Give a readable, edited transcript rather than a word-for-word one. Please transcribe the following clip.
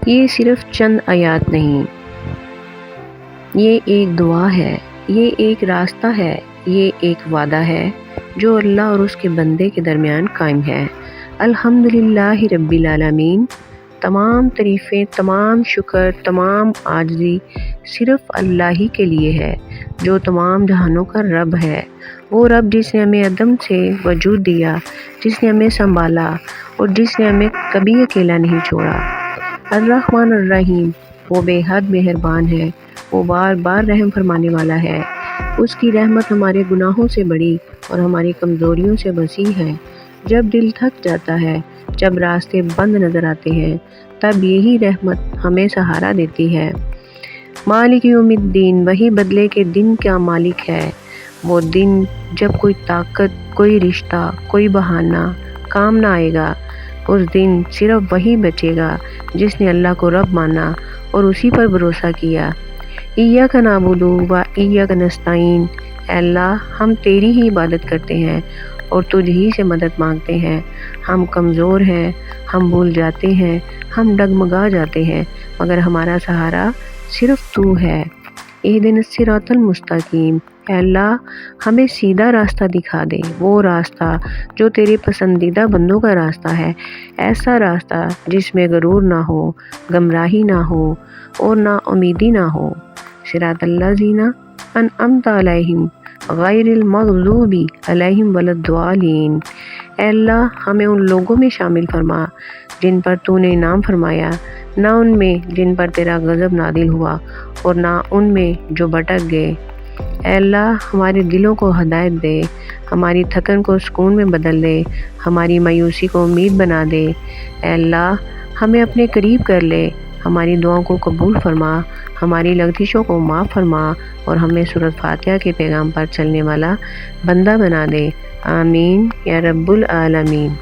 یہ صرف چند آیات نہیں، یہ ایک دعا ہے، یہ ایک راستہ ہے، یہ ایک وعدہ ہے جو اللہ اور اس کے بندے کے درمیان قائم ہے۔ الحمدللہ رب العالمین، تمام تعریفیں، تمام شکر، تمام عاجزی صرف اللہ ہی کے لیے ہے جو تمام جہانوں کا رب ہے۔ وہ رب جس نے ہمیں عدم سے وجود دیا، جس نے ہمیں سنبھالا اور جس نے ہمیں کبھی اکیلا نہیں چھوڑا۔ الرحمن الرحیم، وہ بے حد مہربان ہے، وہ بار بار رحم فرمانے والا ہے۔ اس کی رحمت ہمارے گناہوں سے بڑی اور ہماری کمزوریوں سے وسیع ہے۔ جب دل تھک جاتا ہے، جب راستے بند نظر آتے ہیں، تب یہی رحمت ہمیں سہارا دیتی ہے۔ مالک یوم الدین، وہی بدلے کے دن کا مالک ہے۔ وہ دن جب کوئی طاقت، کوئی رشتہ، کوئی بہانہ کام نہ آئے گا۔ اس دن صرف وہی بچے گا جس نے اللہ کو رب مانا اور اسی پر بھروسہ کیا۔ ایاک نعبد و ایاک نستعین، اے اللہ ہم تیری ہی عبادت کرتے ہیں اور تجھ ہی سے مدد مانگتے ہیں۔ ہم کمزور ہیں، ہم بھول جاتے ہیں، ہم ڈگمگا جاتے ہیں، مگر ہمارا سہارا صرف تو ہے۔ اہدنا الصراط المستقیم، اے اللہ ہمیں سیدھا راستہ دکھا دے، وہ راستہ جو تیرے پسندیدہ بندوں کا راستہ ہے، ایسا راستہ جس میں غرور نہ ہو، گمراہی نہ ہو اور نا امیدی نہ ہو۔ صراط الذین انعمت علیہم غیر المغضوب علیہم ولا الضالین، اے اللہ ہمیں ان لوگوں میں شامل فرما جن پر تو نے انعام فرمایا، نہ ان میں جن پر تیرا غضب نازل ہوا اور نہ ان میں جو بھٹک گئے۔ اے اللہ ہمارے دلوں کو ہدایت دے، ہماری تھکن کو سکون میں بدل دے، ہماری مایوسی کو امید بنا دے۔ اے اللہ ہمیں اپنے قریب کر لے، ہماری دعاؤں کو قبول فرما، ہماری لغزشوں کو معاف فرما اور ہمیں سورۃ فاتحہ کے پیغام پر چلنے والا بندہ بنا دے۔ آمین یا رب العالمین۔